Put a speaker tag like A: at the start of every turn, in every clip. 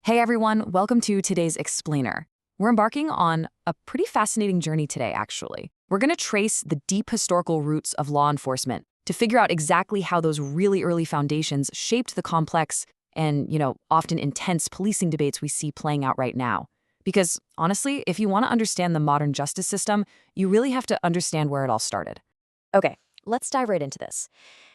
A: Hey everyone, welcome to today's Explainer. We're embarking on a pretty fascinating journey today, actually. We're going to trace the deep historical roots of law enforcement to figure out exactly how those really early foundations shaped the complex and, often intense policing debates we see playing out right now. Because honestly, if you want to understand the modern justice system, you really have to understand where it all started.
B: Okay, let's dive right into this.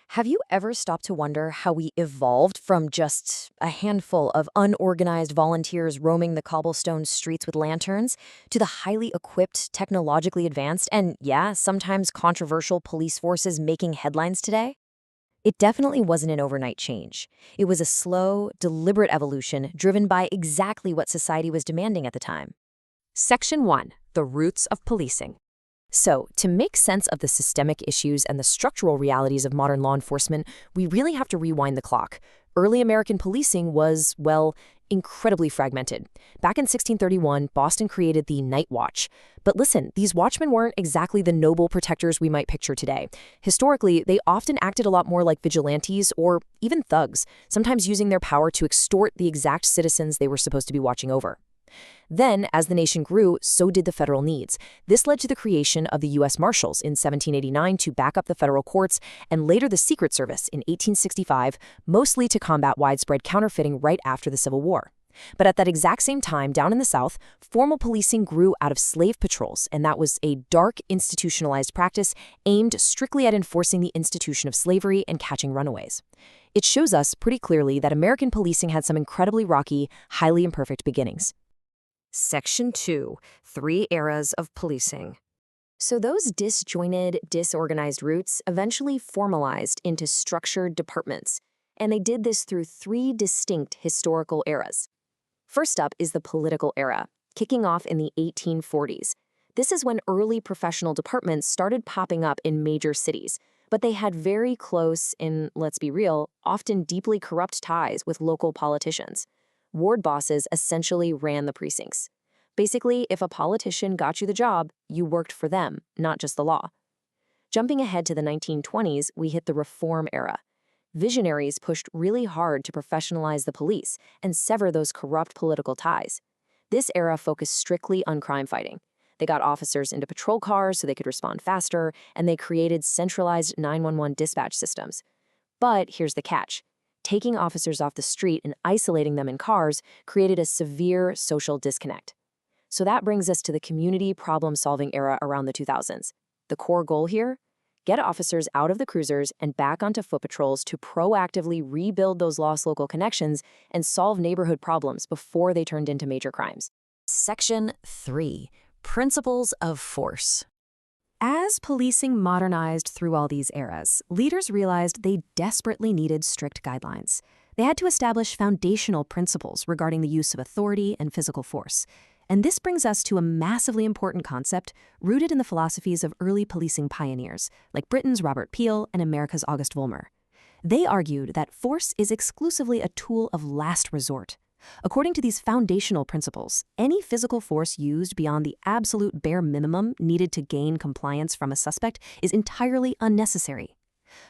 B: Have you ever stopped to wonder how we evolved from just a handful of unorganized volunteers roaming the cobblestone streets with lanterns to the highly equipped, technologically advanced, and yeah, sometimes controversial police forces making headlines today? It definitely wasn't an overnight change. It was a slow, deliberate evolution driven by exactly what society was demanding at the time.
C: Section 1. The Roots of Policing.
B: So, to make sense of the systemic issues and the structural realities of modern law enforcement, we really have to rewind the clock. Early American policing was, well, incredibly fragmented. Back in 1631, Boston created the Night Watch. But listen, these watchmen weren't exactly the noble protectors we might picture today. Historically, they often acted a lot more like vigilantes or even thugs, sometimes using their power to extort the exact citizens they were supposed to be watching over. Then, as the nation grew, so did the federal needs. This led to the creation of the U.S. Marshals in 1789 to back up the federal courts, and later the Secret Service in 1865, mostly to combat widespread counterfeiting right after the Civil War. But at that exact same time, down in the South, formal policing grew out of slave patrols, and that was a dark, institutionalized practice aimed strictly at enforcing the institution of slavery and catching runaways. It shows us pretty clearly that American policing had some incredibly rocky, highly imperfect beginnings.
C: Section 2. 3 Eras of Policing.
B: So those disjointed, disorganized roots eventually formalized into structured departments, and they did this through 3 distinct historical eras. First up is the political era, kicking off in the 1840s. This is when early professional departments started popping up in major cities, but they had very close and, let's be real, often deeply corrupt ties with local politicians. Ward bosses essentially ran the precincts. Basically, if a politician got you the job, you worked for them, not just the law. Jumping ahead to the 1920s, we hit the Reform era. Visionaries pushed really hard to professionalize the police and sever those corrupt political ties. This era focused strictly on crime fighting. They got officers into patrol cars so they could respond faster, and they created centralized 911 dispatch systems. But here's the catch. Taking officers off the street and isolating them in cars created a severe social disconnect. So that brings us to the community problem-solving era around the 2000s. The core goal here? Get officers out of the cruisers and back onto foot patrols to proactively rebuild those lost local connections and solve neighborhood problems before they turned into major crimes.
C: Section 3. Principles of Force.
A: As policing modernized through all these eras, leaders realized they desperately needed strict guidelines. They had to establish foundational principles regarding the use of authority and physical force. And this brings us to a massively important concept rooted in the philosophies of early policing pioneers, like Britain's Robert Peel and America's August Vollmer. They argued that force is exclusively a tool of last resort. According to these foundational principles, any physical force used beyond the absolute bare minimum needed to gain compliance from a suspect is entirely unnecessary.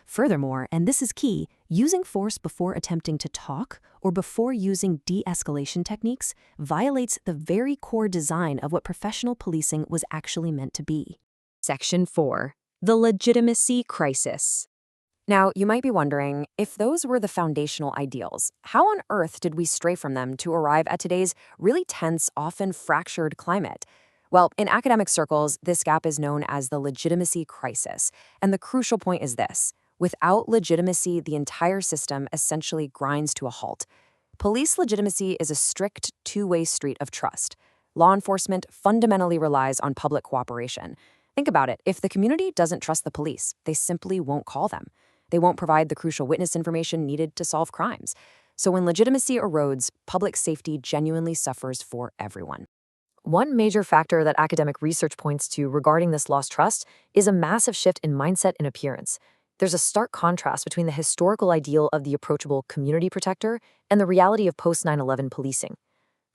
A: Furthermore, and this is key, using force before attempting to talk or before using de-escalation techniques violates the very core design of what professional policing was actually meant to be.
C: Section 4. The Legitimacy Crisis.
B: Now, you might be wondering, if those were the foundational ideals, how on earth did we stray from them to arrive at today's really tense, often fractured climate? Well, in academic circles, this gap is known as the Legitimacy Crisis. And the crucial point is this. Without legitimacy, the entire system essentially grinds to a halt. Police legitimacy is a strict two-way street of trust. Law enforcement fundamentally relies on public cooperation. Think about it. If the community doesn't trust the police, they simply won't call them. They won't provide the crucial witness information needed to solve crimes. So when legitimacy erodes, public safety genuinely suffers for everyone. One major factor that academic research points to regarding this lost trust is a massive shift in mindset and appearance. There's a stark contrast between the historical ideal of the approachable community protector and the reality of post-9/11 policing.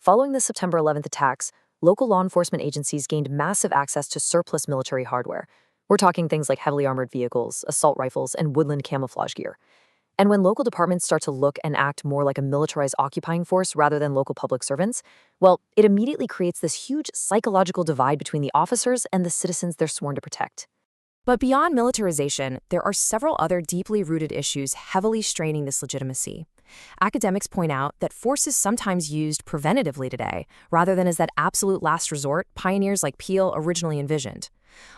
B: Following the September 11th attacks, local law enforcement agencies gained massive access to surplus military hardware. We're talking things like heavily armored vehicles, assault rifles, and woodland camouflage gear. And when local departments start to look and act more like a militarized occupying force rather than local public servants, well, it immediately creates this huge psychological divide between the officers and the citizens they're sworn to protect.
C: But beyond militarization, there are several other deeply rooted issues heavily straining this legitimacy. Academics point out that force is sometimes used preventatively today, rather than as that absolute last resort pioneers like Peel originally envisioned.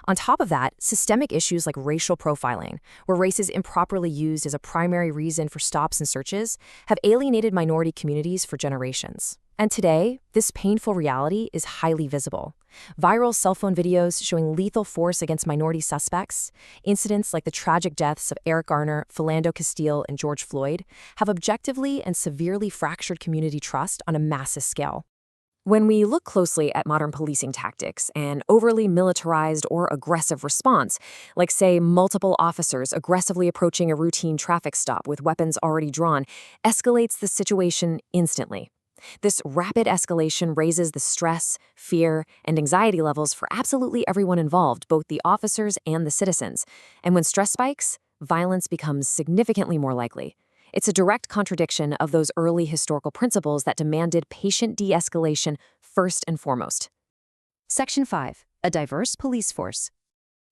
C: On top of that, systemic issues like racial profiling, where race is improperly used as a primary reason for stops and searches, have alienated minority communities for generations. And today, this painful reality is highly visible. Viral cell phone videos showing lethal force against minority suspects, incidents like the tragic deaths of Eric Garner, Philando Castile, and George Floyd, have objectively and severely fractured community trust on a massive scale.
B: When we look closely at modern policing tactics, an overly militarized or aggressive response, like say multiple officers aggressively approaching a routine traffic stop with weapons already drawn, escalates the situation instantly. This rapid escalation raises the stress, fear, and anxiety levels for absolutely everyone involved, both the officers and the citizens. And when stress spikes, violence becomes significantly more likely. It's a direct contradiction of those early historical principles that demanded patient de-escalation first and foremost.
A: Section 5. A diverse police force.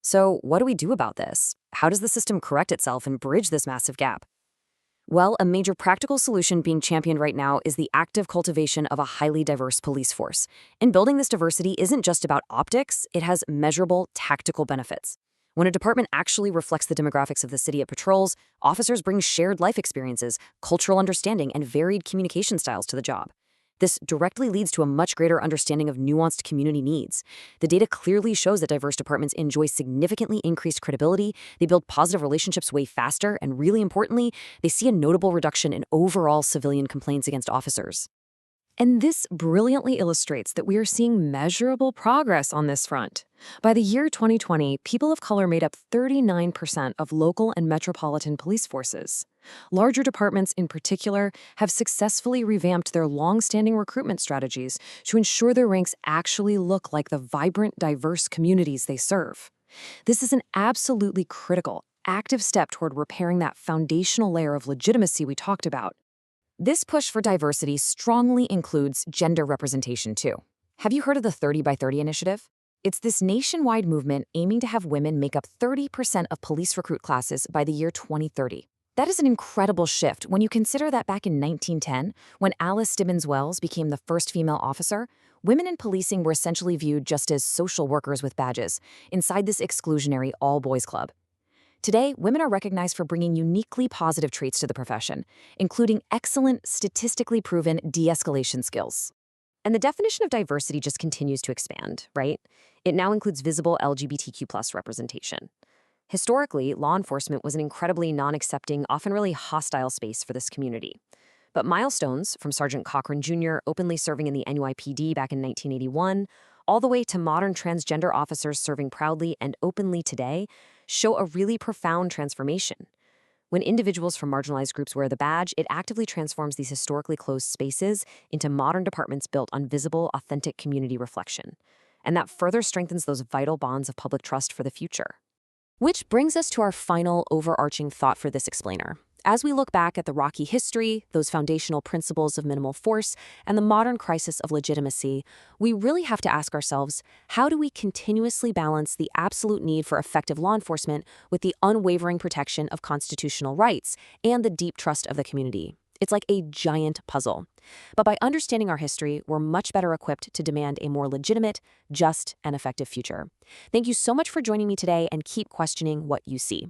B: So, what do we do about this? How does the system correct itself and bridge this massive gap? Well, a major practical solution being championed right now is the active cultivation of a highly diverse police force. And building this diversity isn't just about optics, it has measurable tactical benefits. When a department actually reflects the demographics of the city it patrols, officers bring shared life experiences, cultural understanding, and varied communication styles to the job. This directly leads to a much greater understanding of nuanced community needs. The data clearly shows that diverse departments enjoy significantly increased credibility, they build positive relationships way faster, and really importantly, they see a notable reduction in overall civilian complaints against officers. And this brilliantly illustrates that we are seeing measurable progress on this front. By the year 2020, people of color made up 39% of local and metropolitan police forces. Larger departments in particular have successfully revamped their long-standing recruitment strategies to ensure their ranks actually look like the vibrant, diverse communities they serve. This is an absolutely critical, active step toward repairing that foundational layer of legitimacy we talked about. This push for diversity strongly includes gender representation, too. Have you heard of the 30 by 30 initiative? It's this nationwide movement aiming to have women make up 30% of police recruit classes by the year 2030. That is an incredible shift when you consider that back in 1910, when Alice Stibbons Wells became the first female officer, women in policing were essentially viewed just as social workers with badges, inside this exclusionary all-boys club. Today, women are recognized for bringing uniquely positive traits to the profession, including excellent, statistically proven de-escalation skills. And the definition of diversity just continues to expand, right? It now includes visible LGBTQ+ representation. Historically, law enforcement was an incredibly non-accepting, often really hostile space for this community. But Milestones, from Sergeant Cochran Jr. openly serving in the NYPD back in 1981, all the way to modern transgender officers serving proudly and openly today, show a really profound transformation. When individuals from marginalized groups wear the badge, it actively transforms these historically closed spaces into modern departments built on visible, authentic community reflection. And that further strengthens those vital bonds of public trust for the future. Which brings us to our final overarching thought for this explainer. As we look back at the rocky history, those foundational principles of minimal force, and the modern crisis of legitimacy, we really have to ask ourselves, how do we continuously balance the absolute need for effective law enforcement with the unwavering protection of constitutional rights and the deep trust of the community? It's like a giant puzzle. But by understanding our history, we're much better equipped to demand a more legitimate, just, and effective future. Thank you so much for joining me today, and keep questioning what you see.